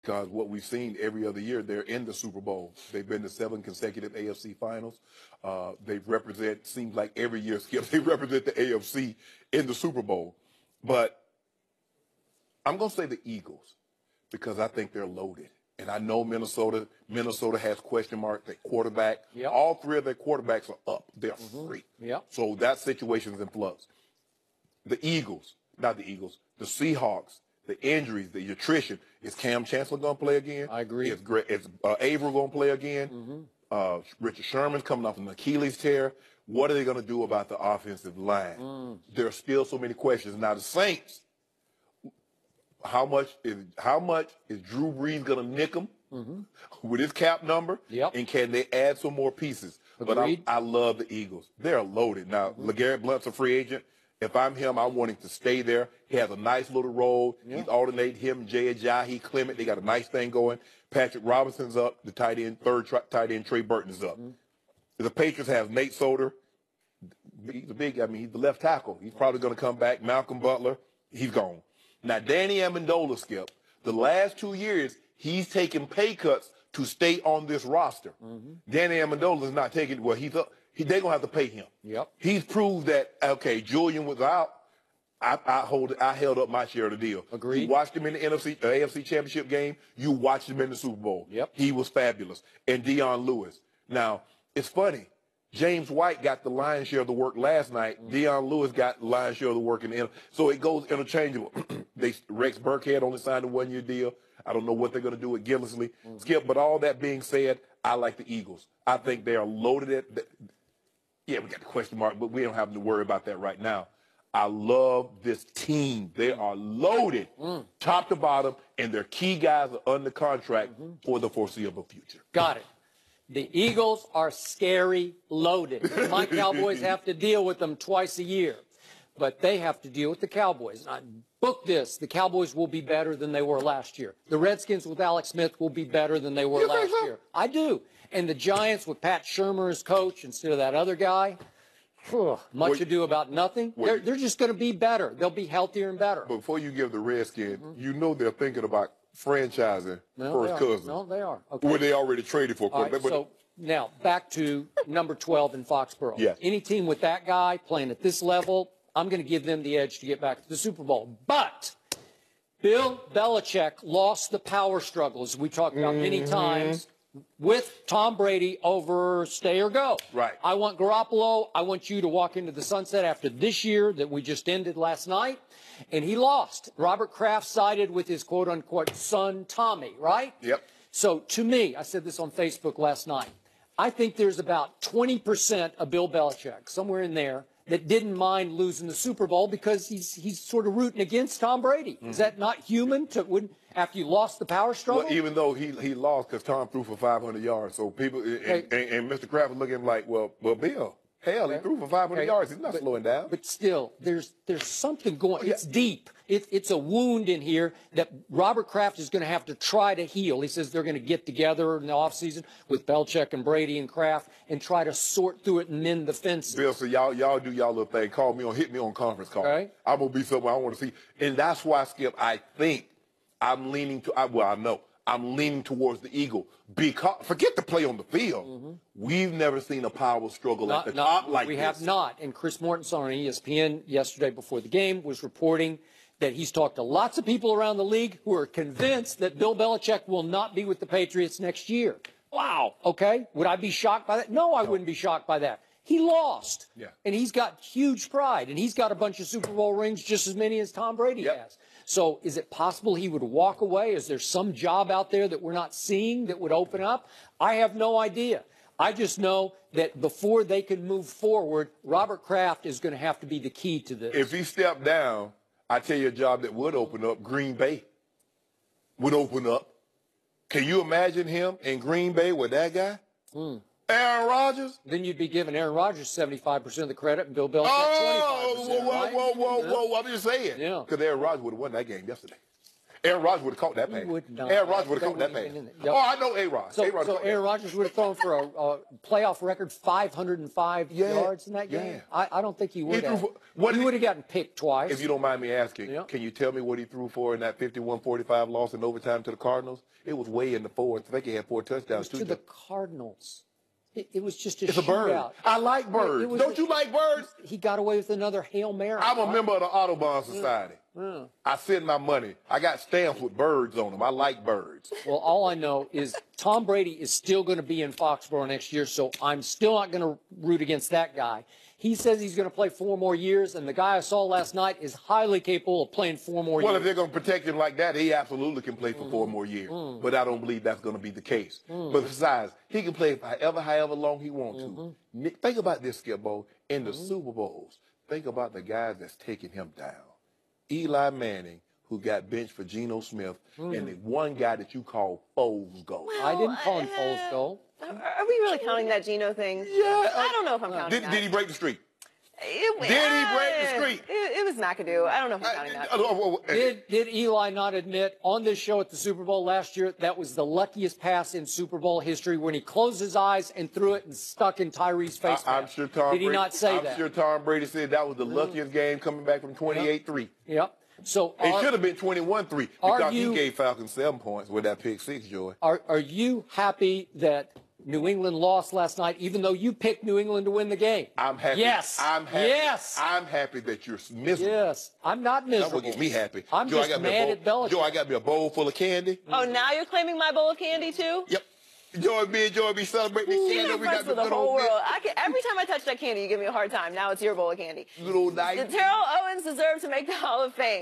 because what we've seen every other year, they're in the Super Bowl. They've been to 7 consecutive AFC finals. They represent, seems like every year, Skip, they represent the AFC in the Super Bowl. But I'm going to say the Eagles because I think they're loaded. And I know Minnesota has question marks at quarterback. Yep. All 3 of their quarterbacks are up. They're free. Yep. So that situation's in flux. The Eagles, not the Eagles, the Seahawks, the injuries, the attrition. Is Cam Chancellor going to play again? I agree. Is Averill going to play again? Richard Sherman's coming off an Achilles tear. What are they going to do about the offensive line? There are still so many questions. Now, the Saints, how much is Drew Brees going to nick them with his cap number? Yep. And can they add some more pieces? Agreed. But I love the Eagles. They're loaded. Now, LeGarrette Blount's a free agent. If I'm him, I want him to stay there. He has a nice little role. Yeah. He's alternating him, Jay Ajayi, Clement. They got a nice thing going. Patrick Robinson's up. The tight end, tight end, Trey Burton's up. The Patriots have Nate Solder. He's he's the left tackle. He's probably going to come back. Malcolm Butler, he's gone. Now, Danny Amendola, Skip, the last 2 years, he's taken pay cuts to stay on this roster. Danny Amendola is not taking, well, they're going to have to pay him. Yep. He's proved that, okay, Julian was out. I held up my share of the deal. Agreed. You watched him in the AFC Championship game. You watched him in the Super Bowl. Yep. He was fabulous. And Deion Lewis. Now, it's funny. James White got the lion's share of the work last night. Deion Lewis got the lion's share of the work in the so it goes interchangeable. Rex Burkhead only signed a 1-year deal. I don't know what they're going to do with Gillisley. Skip, but all that being said, I like the Eagles. I think they are loaded at yeah, we got the question mark, but we don't have to worry about that right now. I love this team. They are loaded, top to bottom, and their key guys are under contract for the foreseeable future. Got it. The Eagles are scary loaded. My Cowboys have to deal with them twice a year, but they have to deal with the Cowboys. I book this. The Cowboys will be better than they were last year. The Redskins with Alex Smith will be better than they were last year. I do. And the Giants with Pat Shurmur as coach instead of that other guy, much ado about nothing. They're just going to be better. They'll be healthier and better. Before you give the Redskins, you know they're thinking about franchising First Cousin. No, they are. Okay. Where they already traded for. All right, so now back to number 12 in Foxborough. Yes. Any team with that guy playing at this level, I'm going to give them the edge to get back to the Super Bowl. But Bill Belichick lost the power struggle, as we talked about many times, with Tom Brady over stay or go. Right. I want Garoppolo. I want you to walk into the sunset after this year that we just ended last night. And he lost. Robert Kraft sided with his quote-unquote son, Tommy, right? Yep. So to me, I said this on Facebook last night, I think there's about 20% of Bill Belichick, somewhere in there, that didn't mind losing the Super Bowl because he's sort of rooting against Tom Brady. Is that not human after you lost the power struggle? Well, even though he lost because Tom threw for 500 yards. So people, and Mr. Kraft was looking like, well, Bill, hell, he threw for 500 yards. He's not slowing down. But still, there's something going. It's deep. It's a wound in here that Robert Kraft is going to have to try to heal. He says they're going to get together in the offseason with Belichick and Brady and Kraft and try to sort through it and mend the fences. Bill, so y'all do y'all little thing. Call me hit me on conference call. Right. I'm going to be somewhere I want to see. And that's why, Skip, I think I'm leaning to, I know, I'm leaning towards the Eagle. Because, forget the play on the field. We've never seen a power struggle at the top like this. We have not. And Chris Mortensen on ESPN yesterday before the game was reporting that he's talked to lots of people around the league who are convinced that Bill Belichick will not be with the Patriots next year. Wow. Okay. Would I be shocked by that? No, I wouldn't be shocked by that. He lost. Yeah. And he's got huge pride. And he's got a bunch of Super Bowl rings, just as many as Tom Brady has. So is it possible he would walk away? Is there some job out there that we're not seeing that would open up? I have no idea. I just know that before they can move forward, Robert Kraft is going to have to be the key to this. If he stepped down, I tell you a job that would open up, Green Bay would open up. Can you imagine him in Green Bay with that guy? Aaron Rodgers? Then you'd be giving Aaron Rodgers 75% of the credit and Bill Belichick 25%. Whoa, I'm just saying. Yeah. Because Aaron Rodgers would have won that game yesterday. Aaron Rodgers would have caught that pass. would not. Aaron Rodgers would have caught That that wouldn't pass. have been in there. Yep. Oh, I know A-Rod. So A-Rod caught Aaron that. Rodgers would have thrown for a playoff record 505 Yeah, yards in that game. yeah. I don't think he would threw have. for- what He did would have gotten picked twice. If you don't mind me asking, Yeah. can you tell me what he threw for in that 51-45 loss in overtime to the Cardinals? It was way in the fourth. I think he had 4 touchdowns. to the Cardinals. It was just a It's a bird. shootout. I like birds. It was Don't you like birds? He got away with another Hail Mary. I'm a member of the Audubon Society. Yeah. I send my money. I got stamps with birds on them. I like birds. Well, all I know is Tom Brady is still going to be in Foxborough next year, so I'm still not going to root against that guy. He says he's going to play 4 more years, and the guy I saw last night is highly capable of playing 4 more Well, years. if they're going to protect him like that, he absolutely can play for 4 more years. But I don't believe that's going to be the case. But besides, he can play however long he wants to. Think about this, Skip-Bo. In the Super Bowls, think about the guys that's taking him down. Eli Manning, who got benched for Geno Smith, and the one guy that you call Foles Gold. I didn't call him Foles goal. Are we really counting that Geno thing? Yeah. I don't know if I'm counting that. Did he break the streak? Did he break the streak? It was McAdoo. I don't know if I'm counting that. Did Eli not admit on this show at the Super Bowl last year that was the luckiest pass in Super Bowl history when he closed his eyes and threw it and stuck in Tyree's face? I'm sure Tom Did Brady, he not say that? I'm sure Tom Brady said that was the luckiest game coming back from 28-3. Yep. So It should have been 21-3 because he gave Falcons 7 points with that pick 6, Joy. Are you happy that New England lost last night, even though you picked New England to win the game? I'm happy. Yes. I'm happy. Yes. I'm happy that you're miserable. Yes. I'm not That miserable. would get me happy. I'm Joe, just mad at Belichick. Joe, I got me a bowl full of candy. Oh, now you're claiming my bowl of candy too? Yep. Joy be celebrating the You're candy. We friends got the with the good whole old world. Every time I touch that candy, you give me a hard time. Now it's your bowl of candy. good old night. Terrell Owens deserves to make the Hall of Fame.